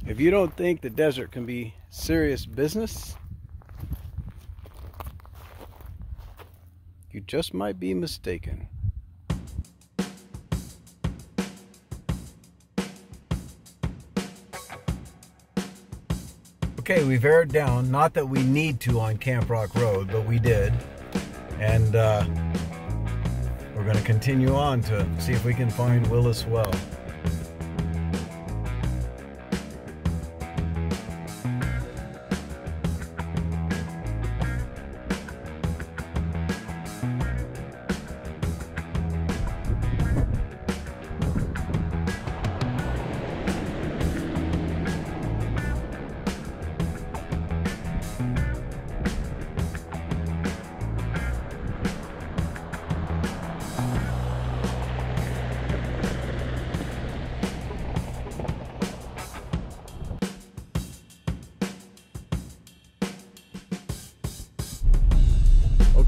If you don't think the desert can be serious business, you just might be mistaken. Okay, we've aired down. Not that we need to on Camp Rock Road, but we did. And we're going to continue on to see if we can find WIllis Well.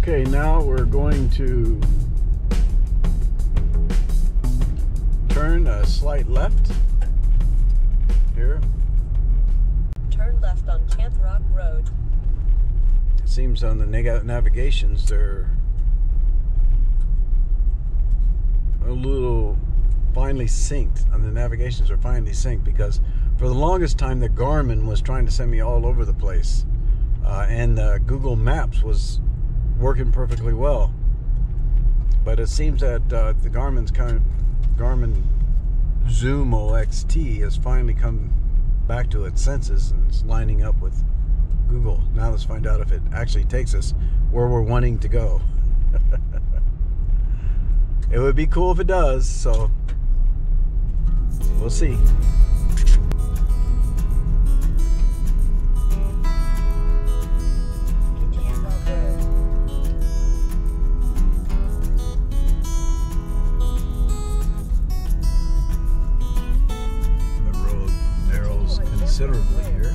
Okay, now we're going to turn a slight left here. Turn left on Camp Rock Road. It seems on the navigations they're a little finely synced. On the navigations are finely synced because for the longest time the Garmin was trying to send me all over the place, and Google Maps was working perfectly well, but it seems that the Garmin Zumo XT has finally come back to its senses and it's lining up with Google. Now let's find out if it actually takes us where we're wanting to go. It would be cool if it does, so we'll see. Considerably here.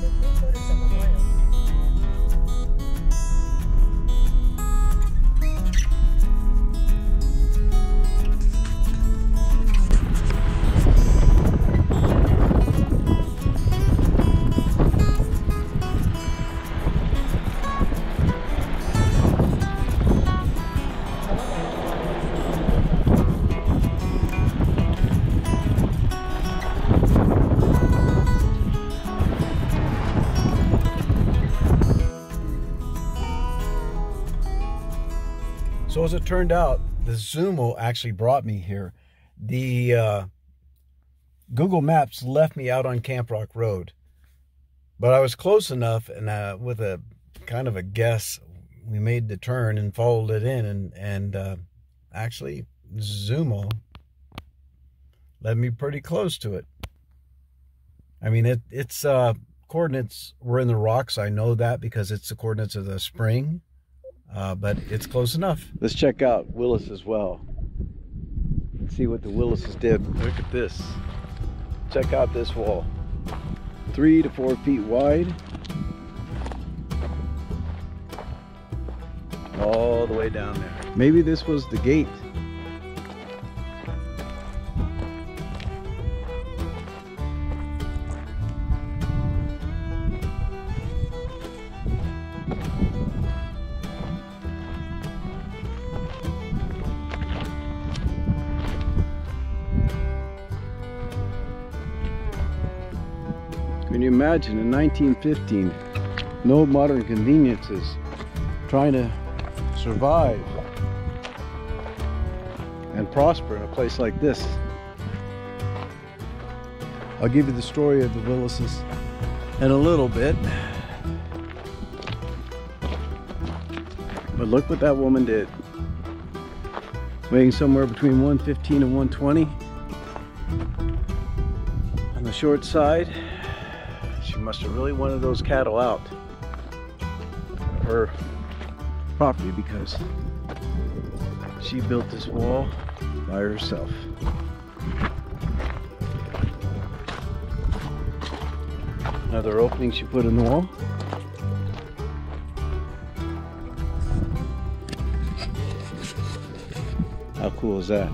So as it turned out, the Zumo actually brought me here. The Google Maps left me out on Camp Rock Road, but I was close enough, and with a kind of a guess, we made the turn and followed it in, and actually Zumo led me pretty close to it. I mean, its coordinates were in the rocks. I know that because it's the coordinates of the spring. But it's close enough. Let's check out WIllis Well and see what the Willises did. Look at this. Check out this wall. 3 to 4 feet wide. All the way down there. Maybe this was the gate. Can you imagine in 1915, no modern conveniences, trying to survive and prosper in a place like this? I'll give you the story of the Willises in a little bit. But look what that woman did. Weighing somewhere between 115 and 120. On the short side. She must have really wanted those cattle out of her property because she built this wall by herself. Another opening she put in the wall. How cool is that?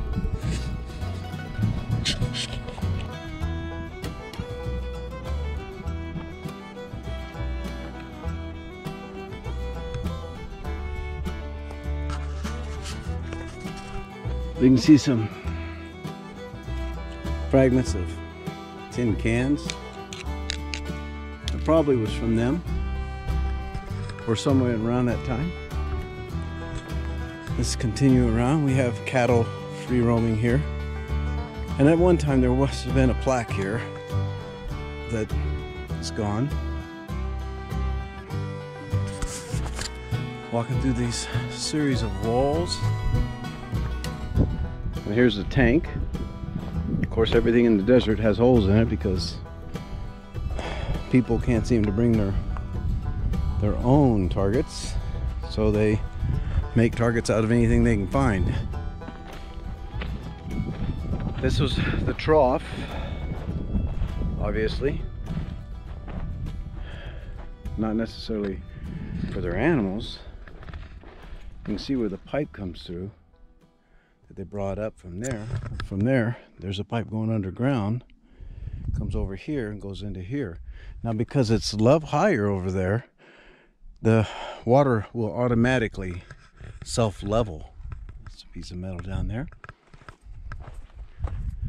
We can see some fragments of tin cans. It probably was from them or somewhere around that time. Let's continue around. We have cattle free roaming here. And at one time there must have been a plaque here that is gone. Walking through these series of walls. And here's the tank. Of course, everything in the desert has holes in it because people can't seem to bring their own targets, so they make targets out of anything they can find. This was the trough, obviously. Not necessarily for their animals. You can see where the pipe comes through that they brought up from there. From there, there's a pipe going underground, comes over here and goes into here. Now, because it's higher over there, the water will automatically self-level. There's a piece of metal down there.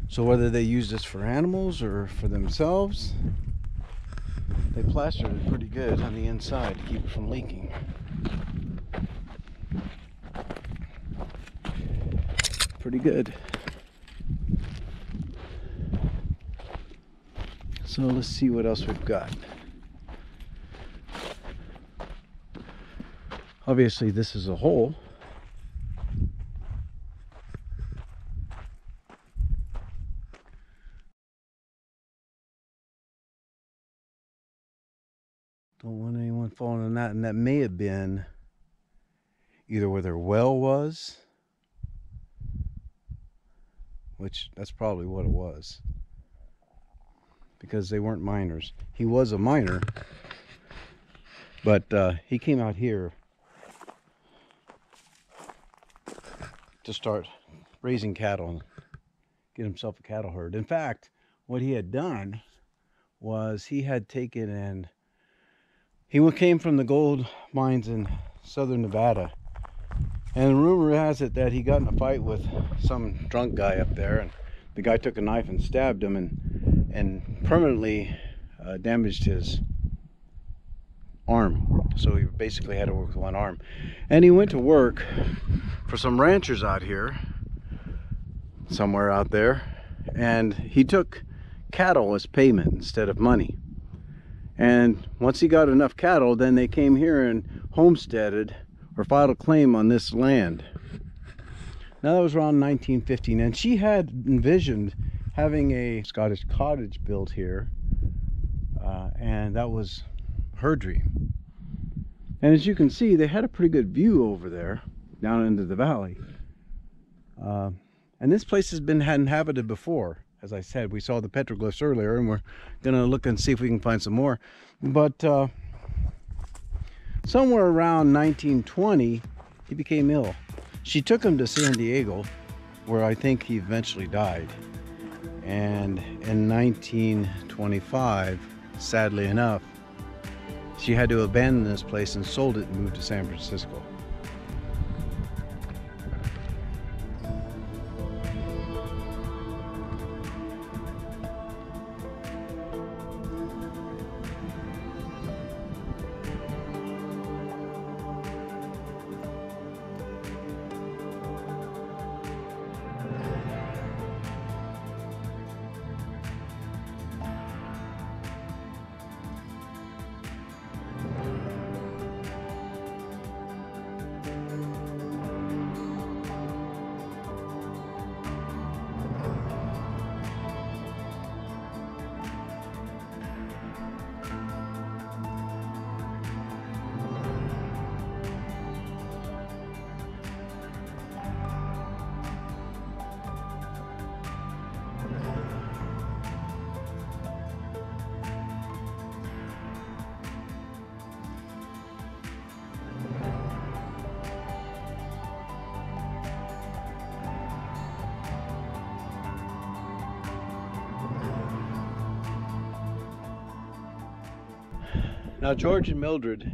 So whether they use this for animals or for themselves, they plastered it pretty good on the inside to keep it from leaking. Pretty good. So let's see what else we've got. Obviously this is a hole. Don't want anyone falling in that, and that may have been either where their well was, which that's probably what it was, because they weren't miners. He was a miner, but he came out here to start raising cattle and get himself a cattle herd. In fact, what he had done was he had taken and he came from the gold mines in southern Nevada, and rumor has it that he got in a fight with some drunk guy up there, and the guy took a knife and stabbed him and permanently damaged his arm. So he basically had to work with one arm. And he went to work for some ranchers out here, somewhere out there, and he took cattle as payment instead of money. And once he got enough cattle, then they came here and homesteaded or filed a claim on this land. Now that was around 1915, and she had envisioned having a Scottish cottage built here, and that was her dream. And as you can see, they had a pretty good view over there down into the valley, and this place has been inhabited before. As I said, we saw the petroglyphs earlier, and we're gonna look and see if we can find some more. But somewhere around 1920, he became ill. She took him to San Diego, where I think he eventually died. And in 1925, sadly enough, she had to abandon this place and sold it and moved to San Francisco. Now George and Mildred,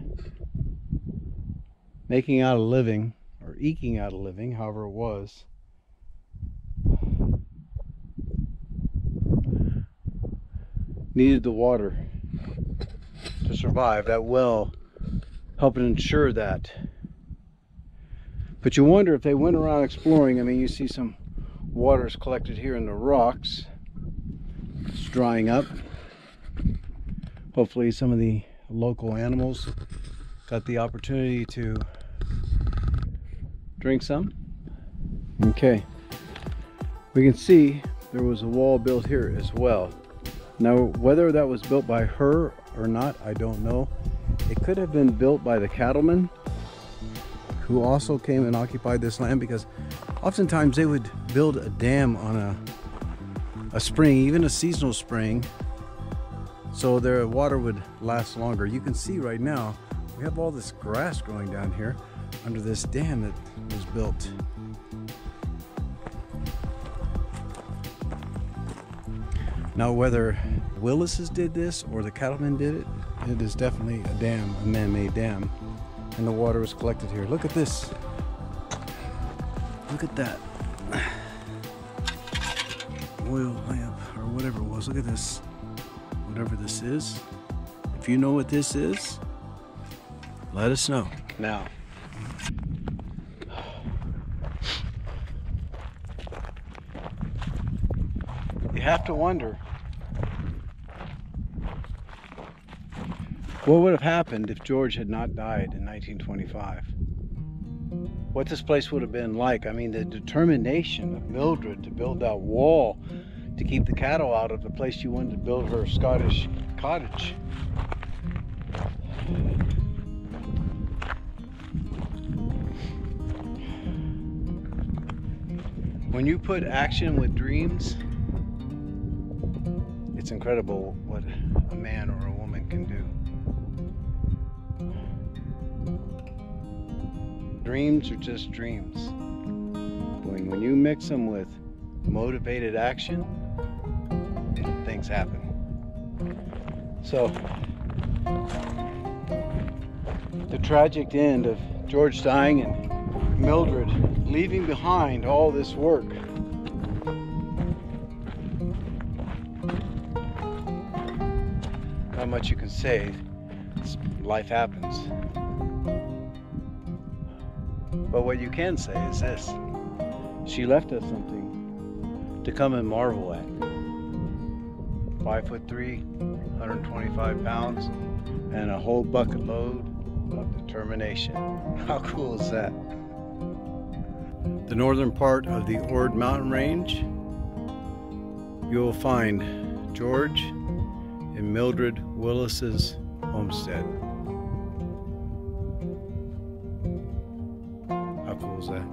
making out a living, or eking out a living, however it was, needed the water to survive. That well helping ensure that. But you wonder if they went around exploring. I mean, you see some water is collected here in the rocks. It's drying up. Hopefully some of the local animals got the opportunity to drink some. Okay, we can see there was a wall built here as well. Now, whether that was built by her or not, I don't know. It could have been built by the cattlemen who also came and occupied this land, because oftentimes they would build a dam on a spring, even a seasonal spring, so their water would last longer. You can see right now we have all this grass growing down here under this dam that was built. Now, whether Willis's did this or the cattlemen did it, it is definitely a dam, a man-made dam, and the water was collected here. Look at this. Look at that oil lamp or whatever it was. Look at this. Whatever this is. If you know what this is, let us know. Now, you have to wonder what would have happened if George had not died in 1925. What this place would have been like. I mean, the determination of Mildred to build that wall to keep the cattle out of the place she wanted to build her Scottish cottage. When you put action with dreams, it's incredible what a man or a woman can do. Dreams are just dreams. When you mix them with motivated action, things happen. So, the tragic end of George dying and Mildred leaving behind all this work. Not much you can say. Life happens. But what you can say is this: she left us something to come and marvel at. 5'3", 125 pounds, and a whole bucket load of determination. How cool is that? The northern part of the Ord mountain range, you will find George and Mildred Willis's homestead. How cool is that?